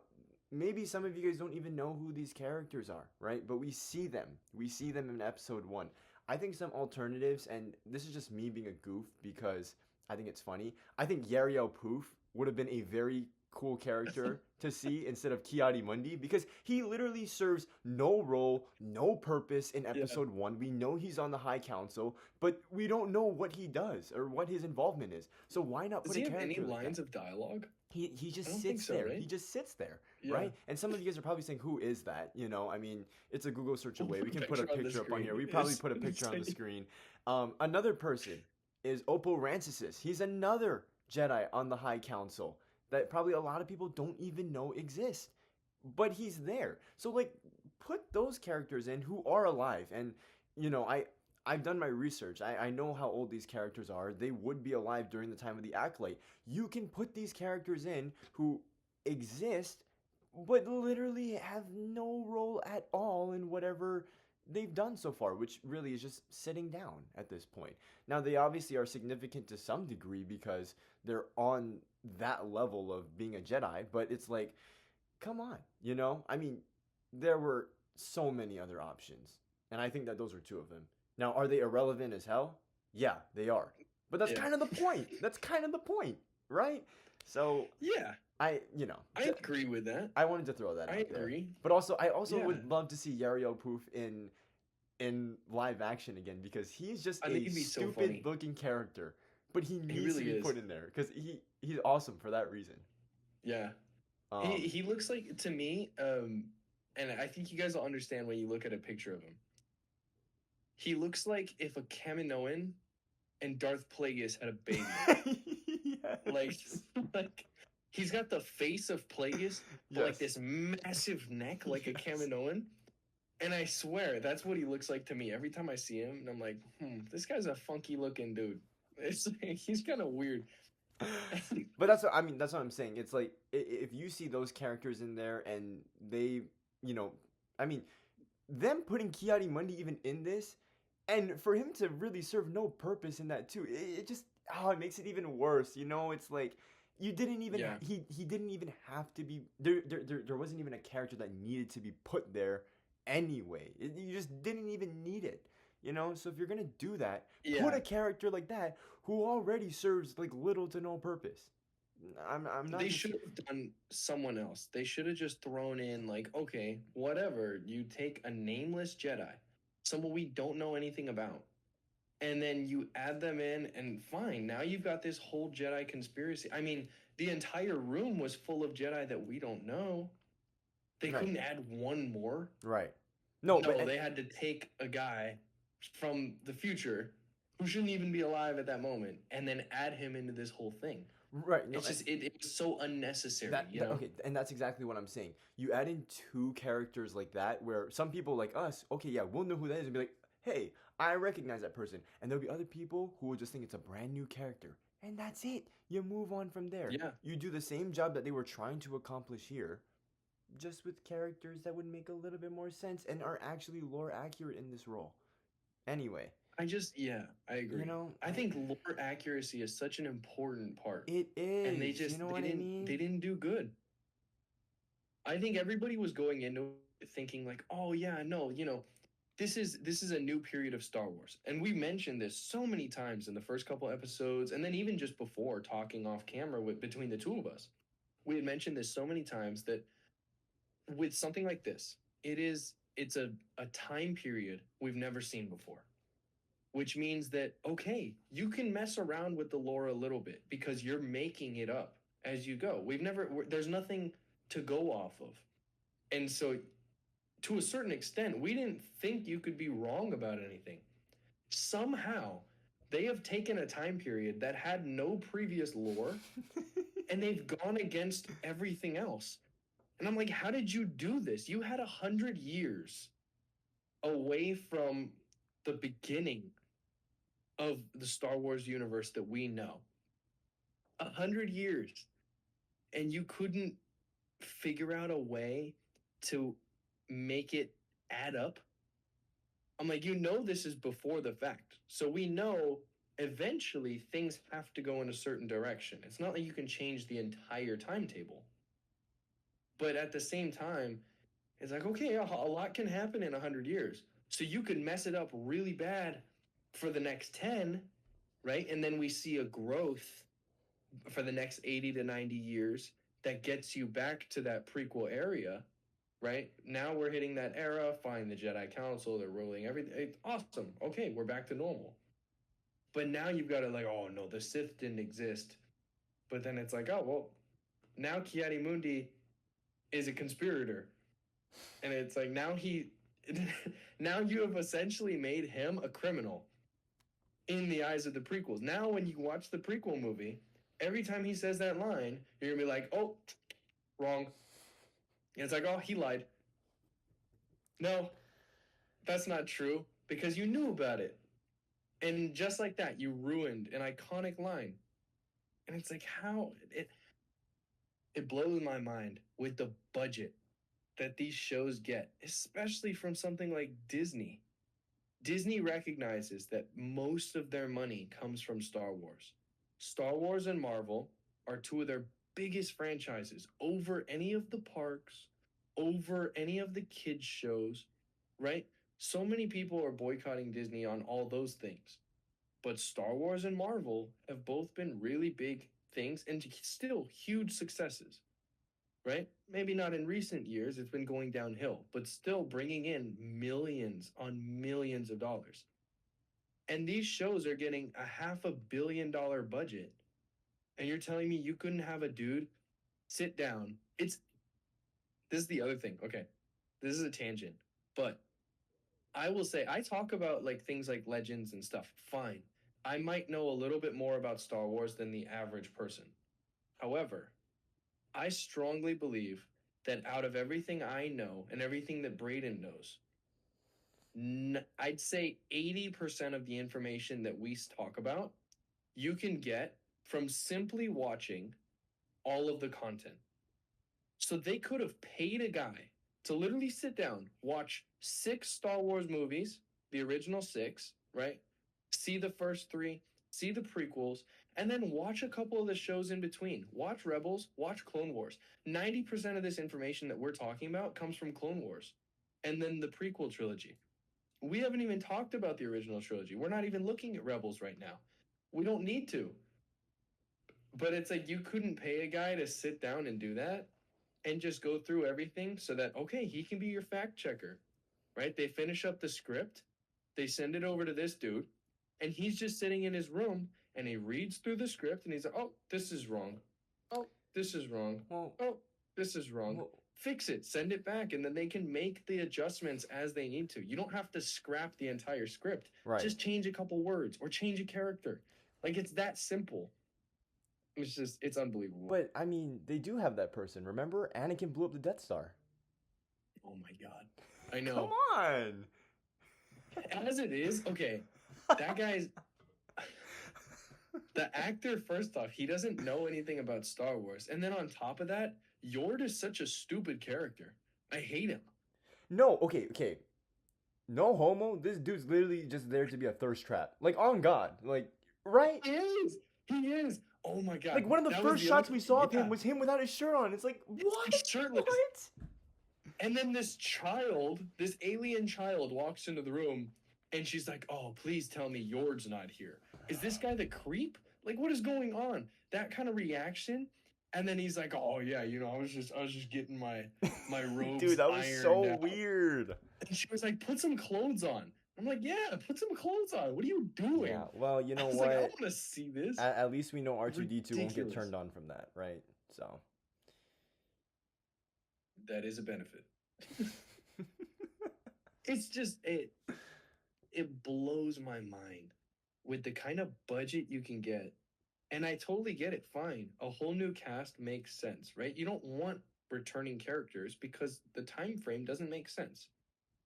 maybe some of you guys don't even know who these characters are, right? But we see them. We see them in episode 1. I think some alternatives, and this is just me being a goof because I think it's funny. I think Yariel Poof would have been a very cool character to see instead of Ki-Adi-Mundi, because he literally serves no role, no purpose in episode 1. We know he's on the High Council, but we don't know what he does or what his involvement is. So why not put Does he a have character any like lines that? of dialogue? He just I don't think sits so, there. right? He just sits there, Yeah. right? And some of you guys are probably saying, "Who is that?" I mean, it's a Google search away. We can put a Picture on the picture up on here. screen. We probably It's put a picture on the insane. screen. Another person is Oppo Rancisis. He's another Jedi on the High Council that probably a lot of people don't even know exist, but he's there. So like, put those characters in who are alive, and I've done my research. I know how old these characters are. They would be alive during the time of the Acolyte. You can put these characters in who exist, but literally have no role at all in whatever they've done so far, which really is just sitting down at this point. Now, they obviously are significant to some degree because they're on that level of being a Jedi, but it's like, come on, I mean, there were so many other options, and I think that those are two of them. Now, are they irrelevant as hell? Yeah, they are. But that's kind of the point. That's kind of the point, right? So Yeah. I agree with that. I wanted to throw that I out there. agree. But also, I Yeah. would love to see Yariel Poof in live action again, because he's just I think a he'd be so funny. stupid looking character, but he needs really to be is. put in there because he's awesome for that reason. Yeah. He looks like, to me, and I think you guys will understand when you look at a picture of him. He looks like if a Kaminoan and Darth Plagueis had a baby. Yes. like he's got the face of Plagueis, but like Yes. this massive neck, like a Yes. Kaminoan. And I swear, that's what he looks like to me every time I see him. And I'm like, this guy's a funky looking dude. It's like, he's kind of weird. But that's what I mean. That's what I'm saying. It's like, if you see those characters in there and they, I mean, them putting Ki-Adi-Mundi even in this, and for him to really serve no purpose in that too, it just it makes it even worse. It's like you didn't even Yeah. he didn't even have to be there. There wasn't even a character that needed to be put there anyway. You just didn't even need it. So if you're gonna do that, Yeah. put a character like that who already serves like little to no purpose. I'm not. They just- should have done someone else. They should have just thrown in, like, okay, whatever. You take a nameless Jedi, someone we don't know anything about, and then you add them in, and fine, now you've got this whole Jedi conspiracy. I mean, the entire room was full of Jedi that we don't know. They Right. couldn't add one more. Right. No, but No, they had to take a guy from the future who shouldn't even be alive at that moment and then add him into this whole thing. right. No, It's just it was so unnecessary, you that know? okay, and that's exactly what I'm saying. You add in two characters like that, where some people like us, okay, yeah, we'll know who that is and be like, hey, I recognize that person, and there'll be other people who will just think it's a brand new character, and that's it. You move on from there. Yeah. You do the same job that they were trying to accomplish here, just with characters that would make a little bit more sense and are actually lore accurate in this role. Anyway, Yeah, I you agree. know, I think lore accuracy is such an important part, it and they is. You just know what I they mean? didn't do good. I think everybody was going into it thinking like, "Oh yeah, no, this is a new period of Star Wars." And we mentioned this so many times in the first couple episodes and then even just before talking off camera between the two of us. We had mentioned this so many times that with something like this, it's a time period we've never seen before, which means that okay, you can mess around with the lore a little bit because you're making it up as you go. There's nothing to go off of. And so to a certain extent, we didn't think you could be wrong about anything. Somehow, they have taken a time period that had no previous lore and they've gone against everything else. And I'm like, how did you do this? You had 100 years away from the beginning of the Star Wars universe that we know. 100 years. And you couldn't figure out a way to make it add up. I'm like, this is before the fact. So we know eventually things have to go in a certain direction. It's not like you can change the entire timetable. But at the same time, it's like, okay, a lot can happen in 100 years. So you could mess it up really bad for the next 10, right? And then we see a growth for the next 80 to 90 years that gets you back to that prequel area, right? Now we're hitting that era. Fine, the Jedi Council, they're ruling everything. It's awesome. Okay, we're back to normal. But now you've got to like, oh no, the Sith didn't exist. But then it's like, oh well, now Mundi is a conspirator, and it's like now you have essentially made him a criminal in the eyes of the prequels. Now, when you watch the prequel movie, every time he says that line, you're gonna be like, oh, wrong. And it's like, oh, he lied. No, that's not true because you knew about it. And just like that, you ruined an iconic line. And it's like how it blows my mind with the budget that these shows get, especially from something like Disney. Disney recognizes that most of their money comes from Star Wars. Star Wars and Marvel are two of their biggest franchises over any of the parks, over any of the kids' shows, right? So many people are boycotting Disney on all those things. But Star Wars and Marvel have both been really big things and still huge successes, right? Maybe not in recent years, it's been going downhill, but still bringing in millions on millions of dollars. And these shows are getting a $500 million budget. And you're telling me you couldn't have a dude sit down. This is the other thing. Okay. This is a tangent. But I will say, I talk about like things like legends and stuff. Fine. I might know a little bit more about Star Wars than the average person. However, I strongly believe that out of everything I know and everything that Braden knows, I'd say 80% of the information that we talk about, you can get from simply watching all of the content. So they could have paid a guy to literally sit down, watch 6 Star Wars movies, the original 6, right? See the first 3, see the prequels, and then watch a couple of the shows in between. Watch Rebels, watch Clone Wars. 90% of this information that we're talking about comes from Clone Wars and then the prequel trilogy. We haven't even talked about the original trilogy. We're not even looking at Rebels right now. We don't need to. But it's like you couldn't pay a guy to sit down and do that and just go through everything so that, okay, he can be your fact checker, right? They finish up the script, they send it over to this dude. And he's just sitting in his room and he reads through the script and he's like, oh, this is wrong. Oh, this is wrong. Well, Oh, this is wrong. well, Fix it, send it back, and then they can make the adjustments as they need to. You don't have to scrap the entire script. right. Just change a couple words or change a character. Like, it's that simple. It's unbelievable. But I mean, they do have that person. Remember, Anakin blew up the Death Star. Oh my God. I know. Come on. As it is, okay, that guy's the actor. First off, he doesn't know anything about Star Wars, and then on top of that, Yord is such a stupid character. I hate him. No, okay. No homo. This dude's literally just there to be a thirst trap. Like, on God. Like, right? He is. He is. Oh my God. Like, one of the That first the shots other- we saw of yeah. him was him without his shirt on. It's like, what? He's shirtless. What? And then this child, this alien child, walks into the room, and she's like, "Oh, please tell me Yord's not here. Is this guy the creep? Like, what is going on?" That kind of reaction. And then he's like, "Oh yeah, you know, I was just getting my robes Dude, that was ironed so out." weird. And she was like, "Put some clothes on." I'm like, "Yeah, put some clothes on. What are you doing?" Yeah, well, you I know was what? like, "I want to see this." At least we know R2D2 won't get Ridiculous. turned on from that, right? So. That is a benefit. It's just it blows my mind with the kind of budget you can get. And I totally get it. Fine. A whole new cast makes sense, right? You don't want returning characters because the time frame doesn't make sense.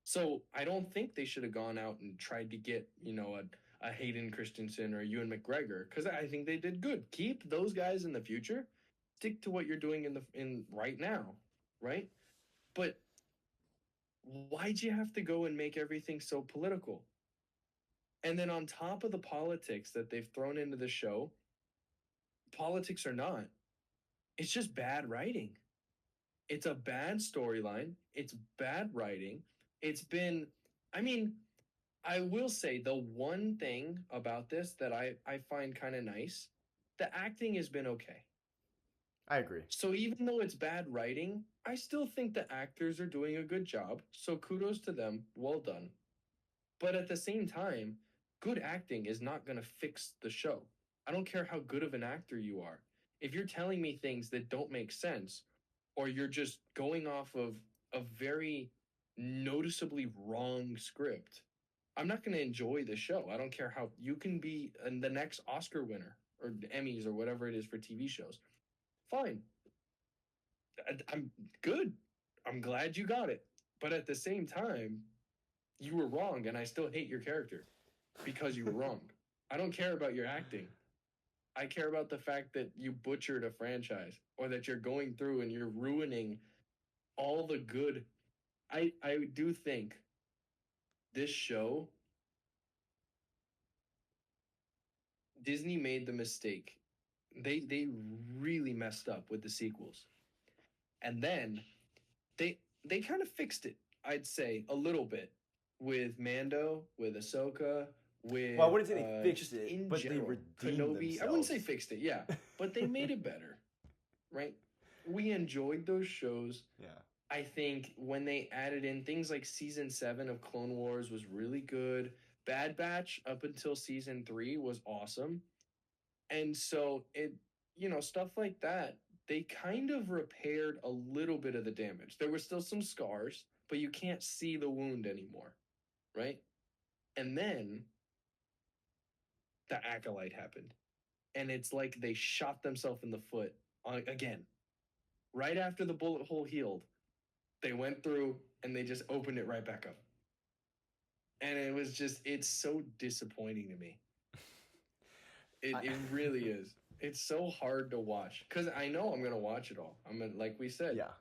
So I don't think they should have gone out and tried to get, you know, a Hayden Christensen or a Ewan McGregor, because I think they did good. Keep those guys in the future. Stick to what you're doing in right now, right? But why'd you have to go and make everything so political? And then on top of the politics that they've thrown into the show, politics or not, it's just bad writing. It's a bad storyline. It's bad writing. It's been, I mean, I will say the one thing about this that I find kind of nice, the acting has been okay. I agree. So even though it's bad writing, I still think the actors are doing a good job. So kudos to them. Well done. But at the same time, good acting is not going to fix the show. I don't care how good of an actor you are. If you're telling me things that don't make sense, or you're just going off of a very noticeably wrong script, I'm not going to enjoy the show. I don't care how you can be the next Oscar winner or Emmys or whatever it is for TV shows. Fine. I'm good. I'm glad you got it. But at the same time, you were wrong, and I still hate your character because you were wrong. I don't care about your acting. I care about the fact that you butchered a franchise or that you're going through and you're ruining all the good. I do think this show, Disney made the mistake. They really messed up with the sequels. And then they kind of fixed it, I'd say, a little bit with Mando, with Ahsoka, with Well, I wouldn't say they fixed just it, in but general, they redeemed Kenobi. I wouldn't say themselves. fixed it, yeah, but they made it better, right? We enjoyed those shows. Yeah. I think when they added in things like season 7 of Clone Wars was really good. Bad Batch up until season 3 was awesome. And so stuff like that, they kind of repaired a little bit of the damage. There were still some scars, but you can't see the wound anymore, right? And then the Acolyte happened. And it's like they shot themselves in the foot again. Right after the bullet hole healed, they went through and they just opened it right back up. And it's so disappointing to me. It really is. It's so hard to watch because I know I'm gonna watch it all. Like we said, Yeah.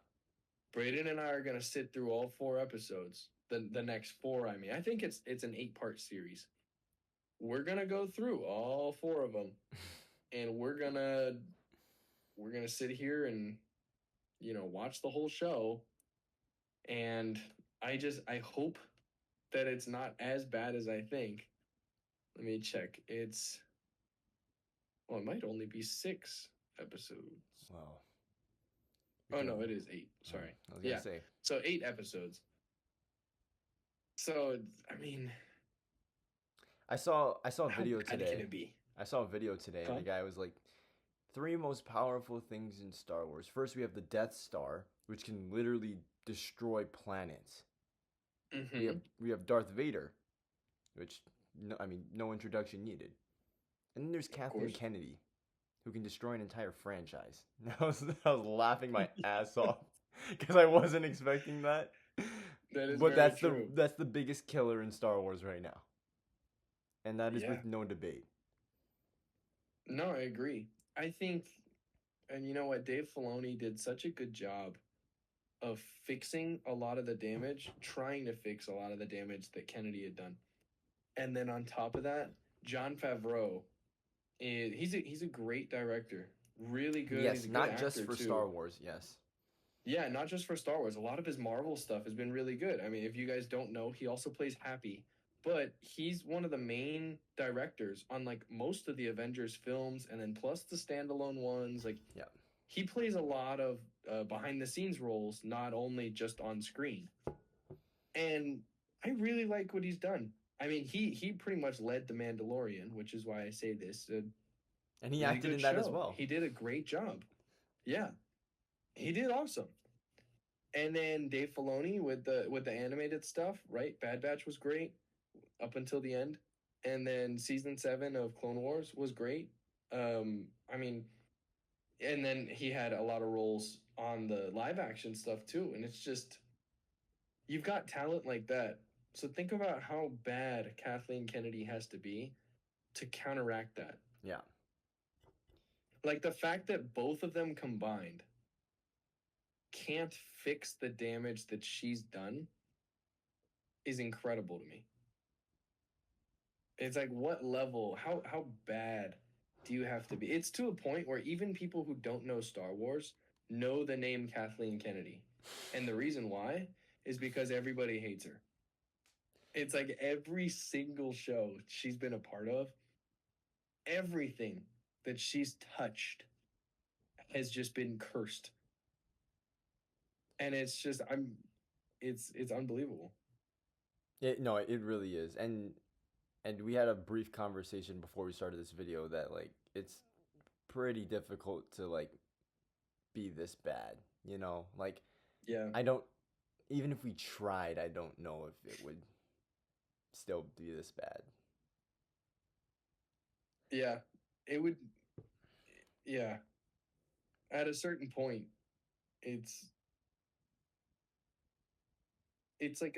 Braden and I are gonna sit through all 4 episodes. The next 4, I mean, I think it's an 8-part series. We're gonna go through all 4 of them, and we're gonna sit here and watch the whole show. And I hope that it's not as bad as I think. Let me check. It might only be 6 episodes. Wow. Oh no, it is 8. Sorry. I was gonna Yeah. say. So 8 episodes. So I mean, I saw a How video bad can today. it be? I saw a video today, and Huh? the guy was like, three most powerful things in Star Wars. First, we have the Death Star, which can literally destroy planets. We have Mm-hmm. we have Darth Vader, which no, I mean no introduction needed. And then there's Of Kathleen course. Kennedy, who can destroy an entire franchise. I was laughing my ass off because I wasn't expecting that. That is But very that's the true. that's the biggest killer in Star Wars right now, and that is Yeah. with no debate. No, I agree. I think, and you know what? Dave Filoni did such a good job of fixing a lot of the damage, trying to fix a lot of the damage that Kennedy had done. And then on top of that, John Favreau he's a great director. Really good. He's Yes, a good not just actor for too. Star Wars. Yes, Yeah, not just for Star Wars. A lot of his Marvel stuff has been really good. I mean, if you guys don't know, he also plays Happy, but he's one of the main directors on like most of the Avengers films, and then plus the standalone ones. Like yeah. he plays a lot of behind the scenes roles, not only just on screen. And I really like what he's done. I mean, he pretty much led the Mandalorian, which is why I say this. A And he really acted good in that as show. well. He did a great job. Yeah, he did awesome. And then Dave Filoni with the animated stuff, right? Bad Batch was great up until the end, and then season 7 of Clone Wars was great. I mean, and then he had a lot of roles on the live action stuff too. And it's just you've got talent like that. So think about how bad Kathleen Kennedy has to be to counteract that. Yeah. Like the fact that both of them combined can't fix the damage that she's done is incredible to me. It's like what level, how bad do you have to be? It's to a point where even people who don't know Star Wars know the name Kathleen Kennedy. And the reason why is because everybody hates her. It's like every single show she's been a part of, everything that she's touched has just been cursed. And it's just it's unbelievable. No, it really is. And we had a brief conversation before we started this video that like it's pretty difficult to like be this bad, you know? Like Yeah. I don't even if we tried, I don't know if it would still be this bad. Yeah. It would yeah. At a certain point, it's it's like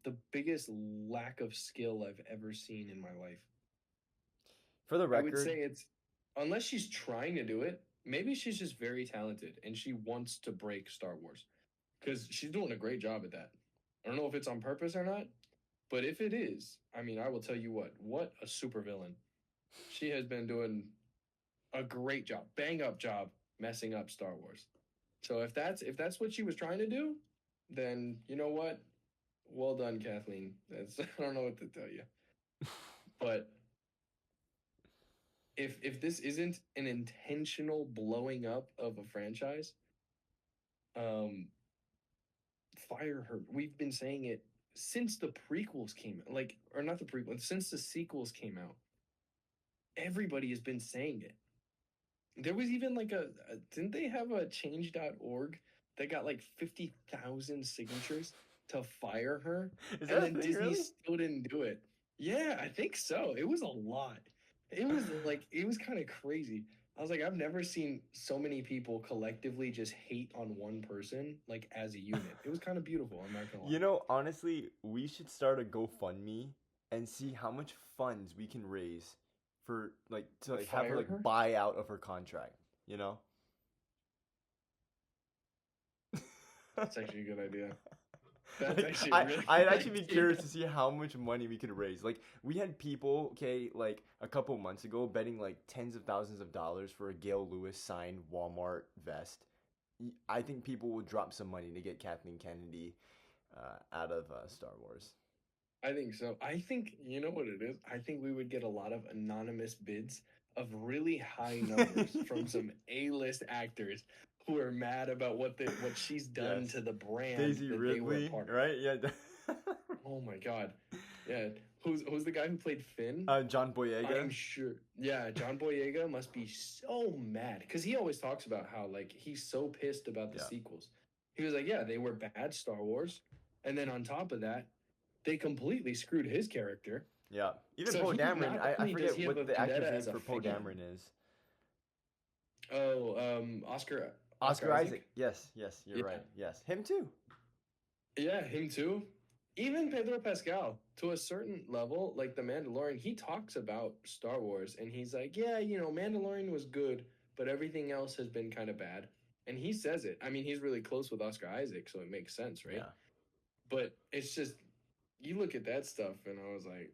the biggest lack of skill I've ever seen in my life. For the I would say record, it's unless she's trying to do it, maybe she's just very talented and she wants to break Star Wars because she's doing a great job at that. I don't know if it's on purpose or not, but if it is, I mean, I will tell you what a supervillain. She has been doing a great job, bang up job messing up Star Wars. So if that's what she was trying to do, then you know what? Well done, Kathleen. That's I don't know what to tell you. But if this isn't an intentional blowing up of a franchise, um, fire her. We've been saying it since the prequels came out, like or not the prequels, since the sequels came out. Everybody has been saying it. There was even like a didn't they have a change.org that got like 50,000 signatures to fire her? is And that a then thing Disney really? still didn't do it. Yeah, I think so. It was a lot. It was kind of crazy. I was like, I've never seen so many people collectively just hate on one person, like as a unit. It was kind of beautiful, I'm not gonna You lie. know, honestly, we should start a GoFundMe and see how much funds we can raise for like to To like have her fire like her? buy out of her contract, you know? That's actually a good idea. That's Like actually a I really I'd good actually be curious idea. to see how much money we could raise. Like we had people, okay, like a couple months ago betting like tens of thousands of dollars for a Gail Lewis signed Walmart vest. I think people will drop some money to get Kathleen Kennedy out of Star Wars. I think so. I think you know what it is. I think we would get a lot of anonymous bids of really high numbers from some A-list actors who are mad about what she's done Yes. to the brand Daisy that they were a Ridley, part of. right? Yeah. Oh my god. Yeah. Who's the guy who played Finn? John Boyega. I'm sure. Yeah, John Boyega must be so mad because he always talks about how like he's so pissed about the Yeah. sequels. He was like, yeah, they were bad Star Wars, and then on top of that, they completely screwed his character. Yeah. Even So Poe he Dameron. not I only does forget he have a what the actor's vendetta name as a for Poe fan. Dameron is. Oh, Oscar Oscar Isaac. Isaac. Yes, yes, you're Yeah. right. Yes, him too. Yeah, him too. Even Pedro Pascal, to a certain level, like The Mandalorian, he talks about Star Wars and he's like, yeah, Mandalorian was good, but everything else has been kind of bad. And he says it. I mean, he's really close with Oscar Isaac, so it makes sense, right? Yeah. But it's just, you look at that stuff and I was like,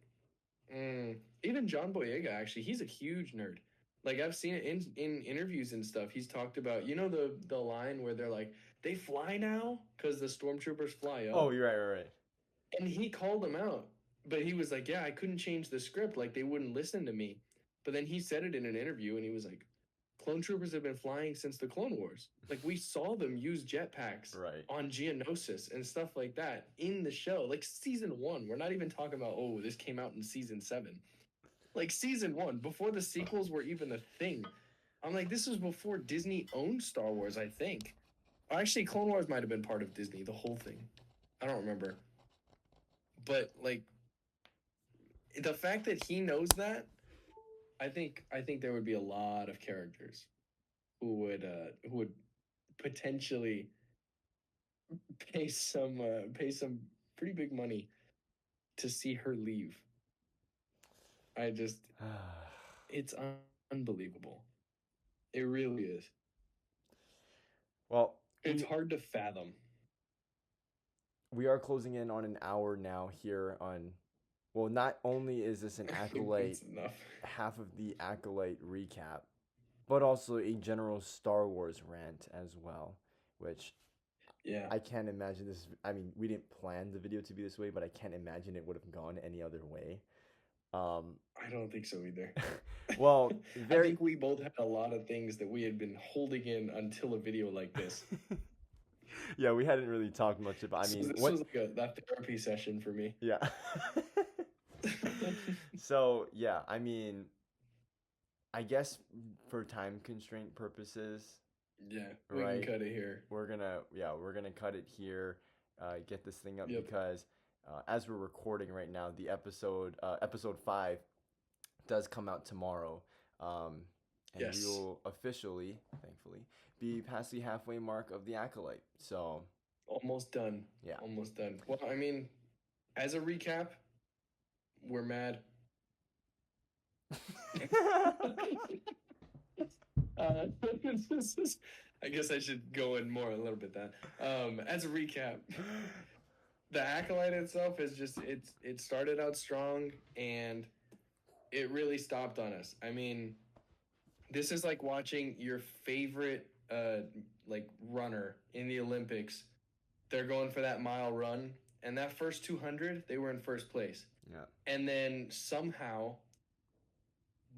even John Boyega, actually, he's a huge nerd. Like I've seen it in interviews and stuff. He's talked about, the line where they're like, they fly now because the stormtroopers fly up. Oh, you're right, right, right. And he called them out. But he was like, yeah, I couldn't change the script. Like, they wouldn't listen to me. But then he said it in an interview, and he was like, clone troopers have been flying since the Clone Wars. Like, we saw them use jetpacks Right. on Geonosis and stuff like that in the show. Like, season 1. We're not even talking about, oh, this came out in season 7. Like, season 1, before the sequels were even a thing. I'm like, this was before Disney owned Star Wars, I think. Actually, Clone Wars might have been part of Disney, the whole thing. I don't remember. But like the fact that he knows that, I think there would be a lot of characters who would potentially pay some pretty big money to see her leave. I just it's unbelievable. It really is. Well, It's hard to fathom. we are closing in on an hour now here on. Well, not only is this an Acolyte, It's enough. half of the Acolyte recap, but also a general Star Wars rant as well, which Yeah. I can't imagine this. I mean, we didn't plan the video to be this way, but I can't imagine it would have gone any other way. I don't think so either. Well, I think we both had a lot of things that we had been holding in until a video like this. Yeah, we hadn't really talked much about. I mean, this was like that therapy session for me. Yeah. So yeah, I mean, I guess for time constraint purposes, Yeah, we right, can cut it here. we're gonna cut it here, get this thing up Yep. because as we're recording right now, the episode 5 does come out tomorrow, and Yes. we will officially, thankfully, be past the halfway mark of the Acolyte. So Almost done. yeah, Almost done. Well, I mean, as a recap, we're mad. I guess I should go in more a little bit then. As a recap, the Acolyte itself is just it started out strong and it really stopped on us. I mean, this is like watching your favorite like runner in the Olympics. They're going for that mile run, and that first 200, they were in first place. yeah, And then somehow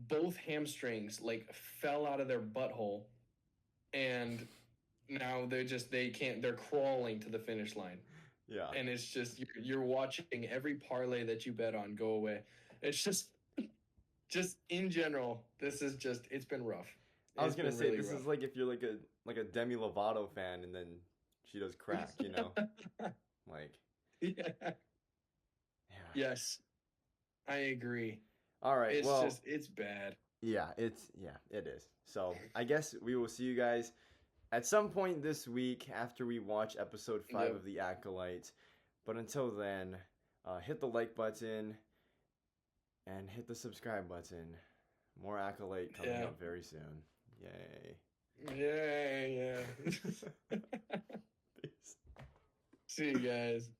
both hamstrings like fell out of their butthole, and now they're crawling to the finish line. yeah. And it's just you're watching every parlay that you bet on go away. It's just in general, this is just it's been rough. I was It's gonna been say really this rough. is like if you're like a Demi Lovato fan and then she does crack, you know, like Yeah. yeah. Yes, I agree. All right, It's well, it's bad. yeah, it is. So I guess we will see you guys at some point this week after we watch episode 5 Yep. of the Acolyte. But until then, hit the like button and hit the subscribe button. More Acolyte coming Yeah. up very soon. Yay. Yeah. Peace. See you guys.